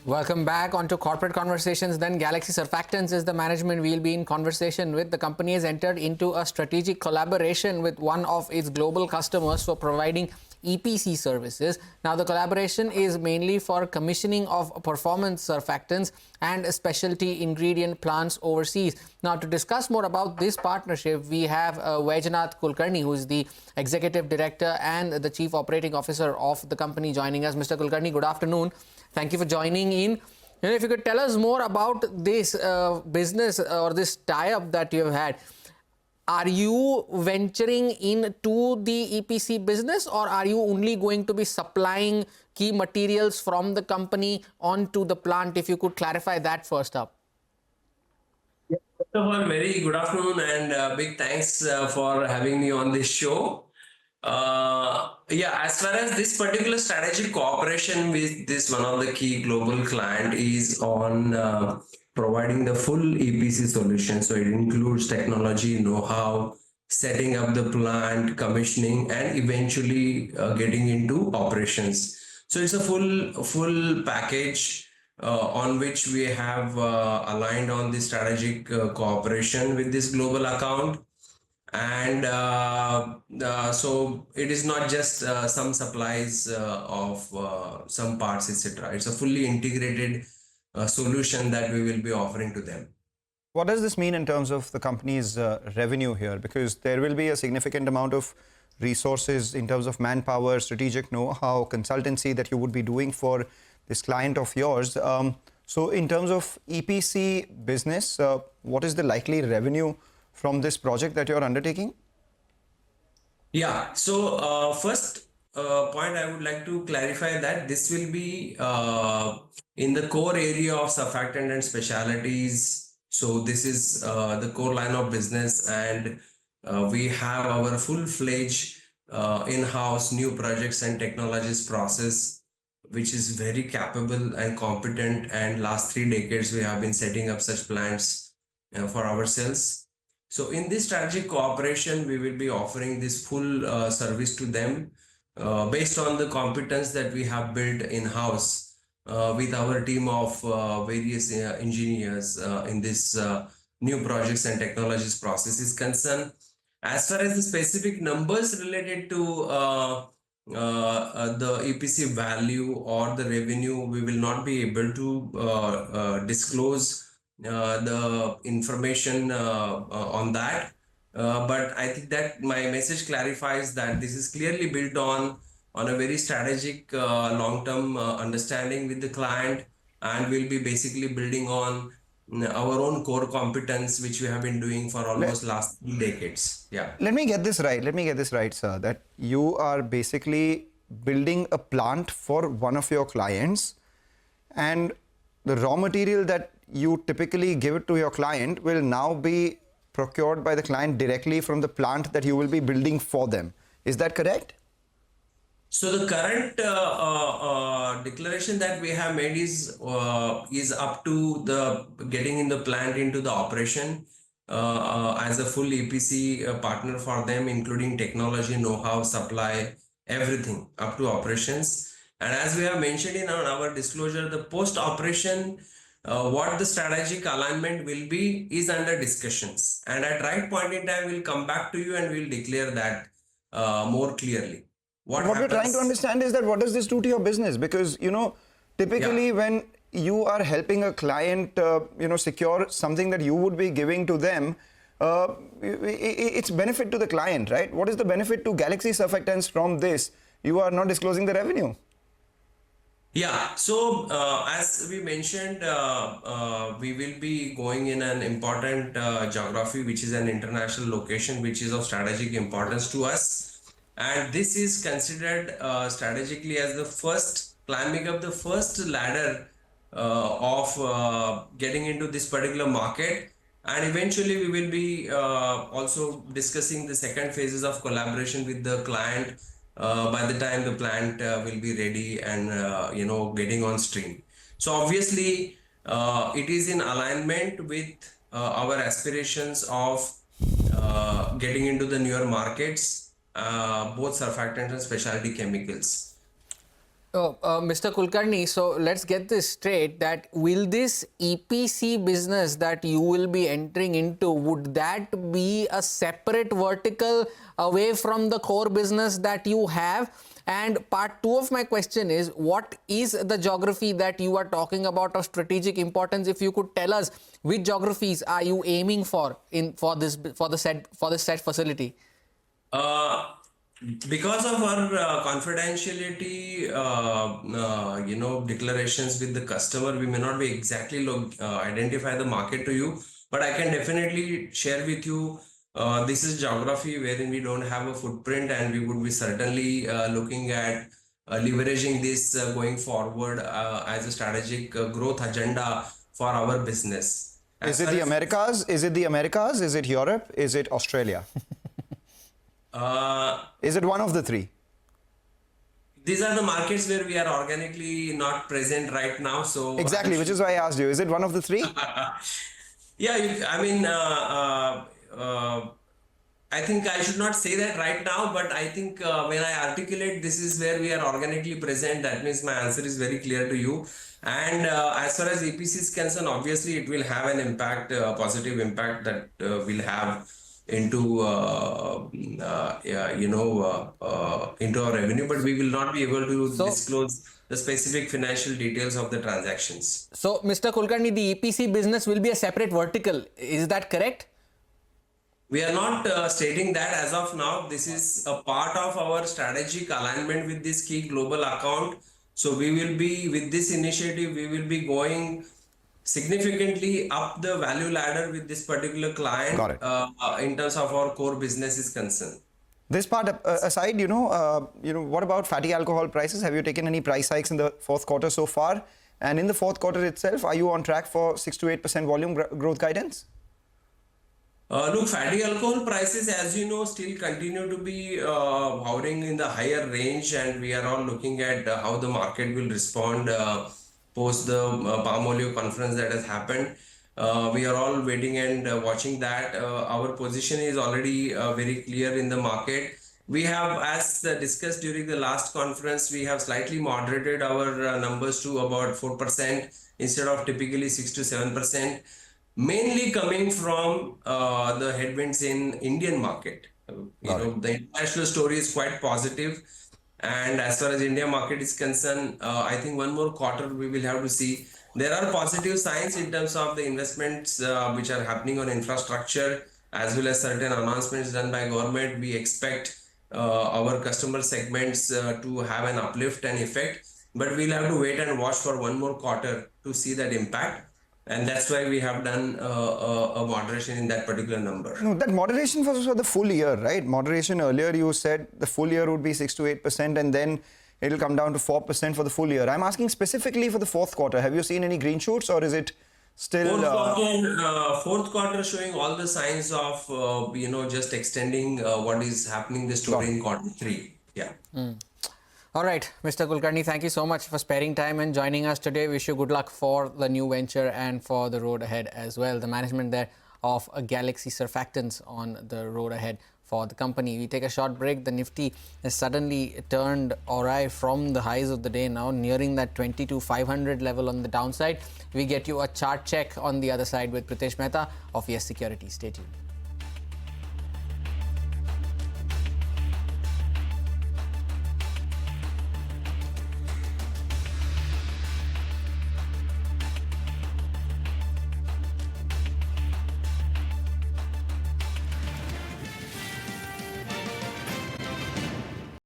Welcome back onto Corporate Conversations. Then Galaxy Surfactants is the management we'll be in conversation with. The company has entered into a strategic collaboration with one of its global customers for providing EPC services. Now, the collaboration is mainly for commissioning of performance surfactants and specialty ingredient plants overseas. Now, to discuss more about this partnership, we have Vaijanath Kulkarni, who is the Executive Director and the Chief Operating Officer of the company, joining us. Mr. Kulkarni, good afternoon. Thank you for joining in. If you could tell us more about this business or this tie-up that you have had. Are you venturing into the EPC business, or are you only going to be supplying key materials from the company onto the plant? If you could clarify that first up. First of all, very good afternoon and big thanks for having me on this show. As far as this particular strategic cooperation with this one of the key global client is on providing the full EPC solution. So it includes technology, know-how, setting up the plant, commissioning, and eventually getting into operations. So it's a full package on which we have aligned on the strategic cooperation with this global account. And so it is not just some supplies of some parts, etc. It's a fully integrated solution that we will be offering to them. What does this mean in terms of the company's revenue here? Because there will be a significant amount of resources in terms of manpower, strategic know-how, consultancy that you would be doing for this client of yours. So in terms of EPC business, what is the likely revenue from this project that you're undertaking? Yeah, so first point I would like to clarify that this will be in the core area of surfactant and specialties. So this is the core line of business, and we have our full-fledged in-house new projects and technologies process, which is very capable and competent, and last 3 decades we have been setting up such plants for ourselves. So in this strategic cooperation, we will be offering this full service to them based on the competence that we have built in-house with our team of various engineers in this new projects and technologies process is concerned. As far as the specific numbers related to the EPC value or the revenue, we will not be able to disclose the information on that, but I think that my message clarifies that this is clearly built on a very strategic long-term understanding with the client, and we'll be basically building on our own core competence, which we have been doing for almost last 3 decades. Yeah. Let me get this right, sir, that you are basically building a plant for one of your clients, and the raw material that you typically give it to your client will now be procured by the client directly from the plant that you will be building for them. Is that correct? So the current declaration that we have made is up to the getting in the plant into the operation as a full EPC partner for them, including technology, know-how, supply, everything up to operations. And as we have mentioned in our disclosure, the post-operation, what the strategic alignment will be is under discussions. And at right point in time, we'll come back to you and we'll declare that more clearly. What we're trying to understand is that what does this do to your business? Because, typically when you are helping a client, secure something that you would be giving to them, it's benefit to the client, right? What is the benefit to Galaxy Surfactants from this? You are not disclosing the revenue. Yeah, so as we mentioned, we will be going in an important geography, which is an international location, which is of strategic importance to us. And this is considered strategically as the first, climbing up the first ladder of getting into this particular market. And eventually we will be also discussing the second phases of collaboration with the client by the time the plant will be ready and getting on stream. So obviously it is in alignment with our aspirations of getting into the newer markets, both surfactants and specialty chemicals. Mr. Kulkarni, so let's get this straight, that will this EPC business that you will be entering into, would that be a separate vertical away from the core business that you have? And part two of my question is, what is the geography that you are talking about of strategic importance? If you could tell us, which geographies are you aiming for for this said facility? Because of our confidentiality, declarations with the customer, we may not be exactly identify the market to you, but I can definitely share with you. This is geography wherein we don't have a footprint, and we would be certainly looking at leveraging this going forward as a strategic growth agenda for our business. Is it the Americas? Is it the Americas? Is it Europe? Is it Australia? Is it one of the three? These are the markets where we are organically not present right now. So exactly, which is why I asked you. Is it one of the three? Yeah, I think I should not say that right now, but I think when I articulate this is where we are organically present, that means my answer is very clear to you. And as far as EPC is concerned, obviously it will have an impact, positive impact that will have into into our revenue, but we will not be able to disclose the specific financial details of the transactions. So, Mr. Kulkarni, the EPC business will be a separate vertical. Is that correct? We are not stating that as of now. This is a part of our strategic alignment with this key global account. So we will be, with this initiative, we will be going significantly up the value ladder with this particular client in terms of our core business is concerned. This part aside, what about fatty alcohol prices? Have you taken any price hikes in the fourth quarter so far? And in the fourth quarter itself, are you on track for 6 to 8% volume growth guidance? Look, fatty alcohol prices, as you know, still continue to be hovering in the higher range, and we are all looking at how the market will respond post the palm oil conference that has happened. We are all waiting and watching that. Our position is already very clear in the market. We have, as discussed during the last conference, we have slightly moderated our numbers to about 4% instead of typically 6 to 7%, mainly coming from the headwinds in Indian market. The international story is quite positive. And as far as India market is concerned, I think one more quarter we will have to see. There are positive signs in terms of the investments which are happening on infrastructure, as well as certain announcements done by government. We expect our customer segments to have an uplift and effect, but we'll have to wait and watch for one more quarter to see that impact. And that's why we have done a moderation in that particular number. No, that moderation was for the full year, right? Moderation earlier, you said the full year would be 6 to 8%, and then it'll come down to 4% for the full year. I'm asking specifically for the fourth quarter. Have you seen any green shoots, or is it still... Fourth quarter showing all the signs of, just extending what is happening the story in quarter three. Yeah. All right, Mr. Kulkarni, thank you so much for sparing time and joining us today. Wish you good luck for the new venture and for the road ahead as well. The management there of Galaxy Surfactants on the road ahead for the company. We take a short break. The Nifty has suddenly turned awry from the highs of the day, now nearing that 22,500 level on the downside. We get you a chart check on the other side with Pritesh Mehta of Yes Securities. Stay tuned.